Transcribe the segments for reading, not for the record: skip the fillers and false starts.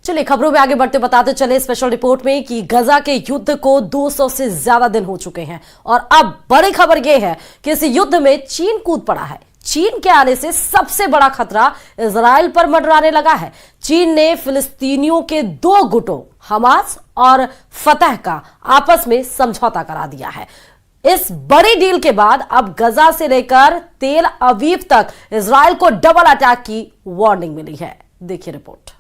चलिए खबरों में आगे बढ़ते बताते चले स्पेशल रिपोर्ट में कि गजा के युद्ध को 200 से ज्यादा दिन हो चुके हैं और अब बड़ी खबर यह है कि इस युद्ध में चीन कूद पड़ा है। चीन के आने से सबसे बड़ा खतरा इजराइल पर मंडराने लगा है। चीन ने फिलिस्तीनियों के दो गुटों हमास और फतह का आपस में समझौता करा दिया है। इस बड़ी डील के बाद अब गजा से लेकर तेल अवीव तक इजराइल को डबल अटैक की वार्निंग मिली है। देखिए रिपोर्ट।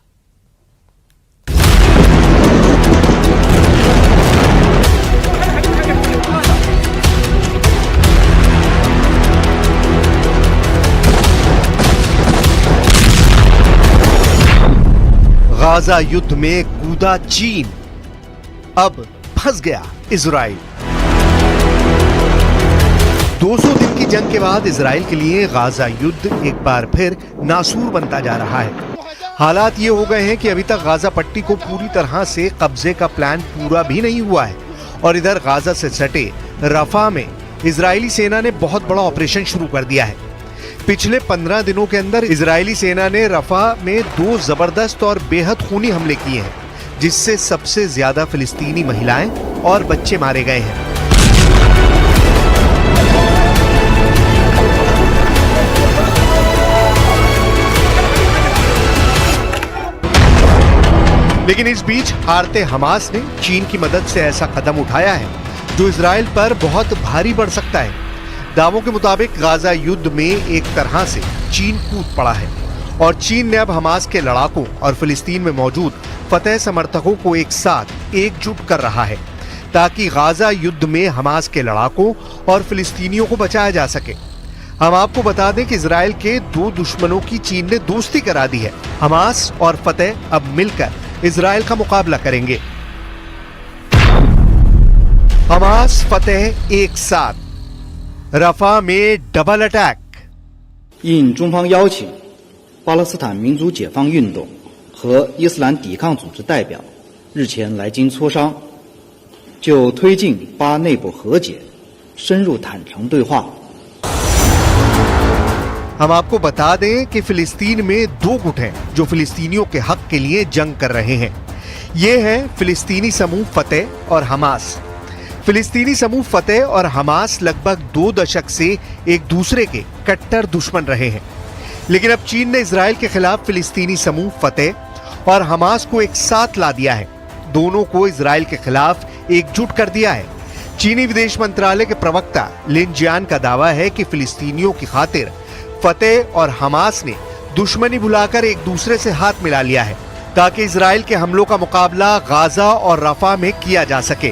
गाजा युद्ध में कूदा चीन, अब फंस गया इजराइल। 200 दिन की जंग के बाद इजराइल के लिए गाजा युद्ध एक बार फिर नासूर बनता जा रहा है। हालात ये हो गए हैं कि अभी तक गाजा पट्टी को पूरी तरह से कब्जे का प्लान पूरा भी नहीं हुआ है और इधर गाजा से सटे रफा में इजरायली सेना ने बहुत बड़ा ऑपरेशन शुरू कर दिया है। पिछले 15 दिनों के अंदर इजरायली सेना ने रफा में 2 जबरदस्त और बेहद खूनी हमले किए हैं, जिससे सबसे ज्यादा फिलिस्तीनी महिलाएं और बच्चे मारे गए हैं। लेकिन इस बीच हारते हमास ने चीन की मदद से ऐसा कदम उठाया है जो इजराइल पर बहुत भारी पड़ सकता है। दावों के मुताबिक गाजा युद्ध में एक तरह से चीन कूद पड़ा है और चीन ने अब हमास के लड़ाकों और फिलिस्तीन में मौजूद फतह समर्थकों को एक साथ एकजुट कर रहा है ताकि गाजा युद्ध में हमास के लड़ाकों और फिलिस्तीनियों को बचाया जा सके। हम आपको बता दें कि इजराइल के 2 दुश्मनों की चीन ने दोस्ती करा दी है। हमास और फतह अब मिलकर इजराइल का मुकाबला करेंगे। हमास फतह एक साथ, रफा में डबल अटैक। 应中方邀请，巴勒斯坦民族解放运动和伊斯兰抵抗组织代表日前来京磋商，就推进巴内部和解、深入坦诚对话。 हम आपको बता दें कि फिलिस्तीन में 2 गुट हैं जो फिलिस्तीनियों के हक के लिए जंग कर रहे हैं। ये हैं फिलिस्तीनी समूह फतह और हमास। फिलिस्तीनी समूह फतह और हमास लगभग 2 दशक से एक दूसरे के कट्टर दुश्मन रहे हैं, लेकिन अब चीन ने इजराइल के खिलाफ फिलिस्तीनी समूह फतह और हमास को एक साथ ला दिया है। दोनों को इजराइल के खिलाफ एकजुट कर दिया है। चीनी विदेश मंत्रालय के प्रवक्ता लिन जियान का दावा है कि फिलिस्तीनियों की खातिर फतह और हमास ने दुश्मनी भुलाकर एक दूसरे से हाथ मिला लिया है ताकि इजराइल के हमलों का मुकाबला गाजा और रफा में किया जा सके।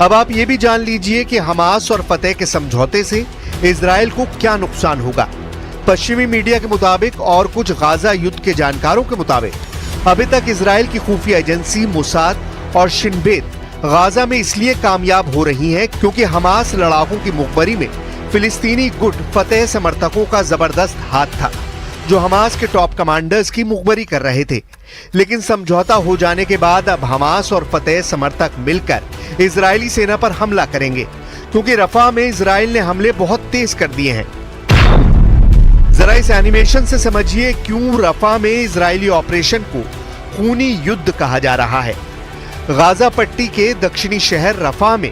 अब आप ये भी जान लीजिए कि हमास और फतह के समझौते से इजराइल को क्या नुकसान होगा। पश्चिमी मीडिया के मुताबिक और कुछ गाजा युद्ध के जानकारों के मुताबिक अभी तक इजराइल की खुफिया एजेंसी मोसाद और शिन बेत गाजा में इसलिए कामयाब हो रही हैं क्योंकि हमास लड़ाकों की मुखबरी में फिलिस्तीनी गुट फतह समर्थकों का जबरदस्त हाथ था जो हमास के टॉप कमांडर्स की मुखबरी कर रहे थे। लेकिन समझौता हो जाने के बाद अब हमास और फतह समर्थक मिलकर इजरायली सेना पर हमला करेंगे क्योंकि रफा में इजराइल ने हमले बहुत तेज कर दिए हैं। जरा इस एनिमेशन से समझिए क्यों रफा में इजरायली ऑपरेशन को खूनी युद्ध कहा जा रहा है। गाजा पट्टी के दक्षिणी शहर रफा में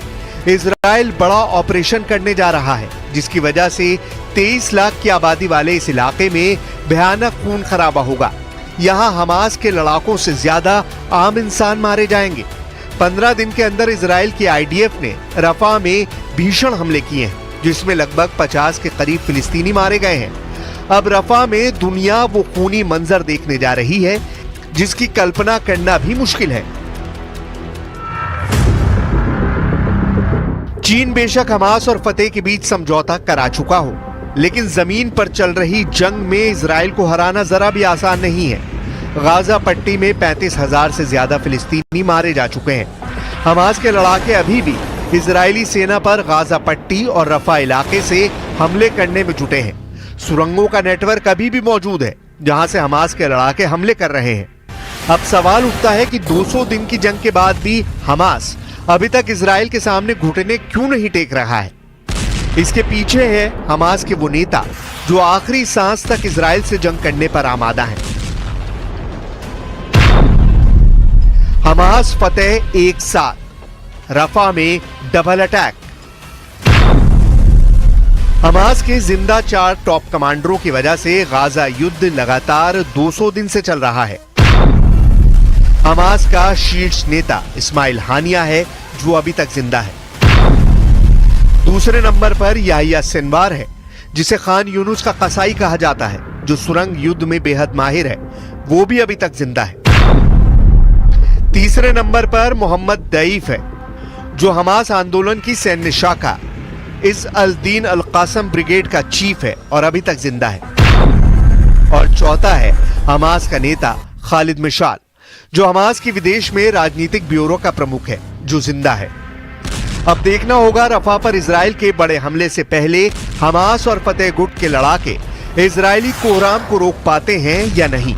इजराइल बड़ा ऑपरेशन करने जा रहा है जिसकी वजह से 23 लाख की आबादी वाले इस इलाके में भयानक खून खराबा होगा। यहाँ हमास के लड़ाकों से ज्यादा आम इंसान मारे जाएंगे। 15 दिन के अंदर इजराइल की आईडीएफ ने रफा में भीषण हमले किए हैं जिसमें लगभग 50 के करीब फिलिस्तीनी मारे गए हैं। अब रफा में दुनिया वो खूनी मंजर देखने जा रही है जिसकी कल्पना करना भी मुश्किल है। चीन बेशक हमास और फतह के बीच समझौता करा चुका हो, लेकिन जमीन पर चल रही जंग में इजराइल को हराना जरा भी आसान नहीं है। गाजा पट्टी में 35,000 से ज्यादा फिलिस्तीनी मारे जा चुके हैं। हमास के लड़ाके अभी भी इजरायली सेना पर गाजा पट्टी और रफा इलाके से हमले करने में जुटे हैं। सुरंगों का नेटवर्क अभी भी मौजूद है जहां से हमास के लड़ाके हमले कर रहे हैं। अब सवाल उठता है कि 200 दिन की जंग के बाद भी हमास अभी तक इजराइल के सामने घुटने क्यों नहीं टेक रहा है। इसके पीछे है हमास के वो नेता जो आखिरी सांस तक इजराइल से जंग करने पर आमादा हैं। हमास फतेह एक साथ, रफा में डबल अटैक। हमास के जिंदा 4 टॉप कमांडरों की वजह से गाजा युद्ध लगातार 200 दिन से चल रहा है। हमास का शीर्ष नेता इस्माइल हानिया है जो अभी तक जिंदा है। दूसरे नंबर पर याहिया सिनवार है जिसे खान यूनुस का कसाई कहा जाता है, जो सुरंग युद्ध में बेहद माहिर है, वो भी अभी तक जिंदा है। तीसरे नंबर पर मोहम्मद दईफ है जो हमास आंदोलन की सैन्य शाखा इस अल दीन अल कासम ब्रिगेड का चीफ है और अभी तक जिंदा है। और चौथा है हमास का नेता खालिद मिशाल जो हमास की विदेश में राजनीतिक ब्यूरो का प्रमुख है, जो जिंदा है। अब देखना होगा रफा पर इजराइल के बड़े हमले से पहले हमास और फतेह गुट के लड़ाके इजरायली कोहराम को रोक पाते हैं या नहीं।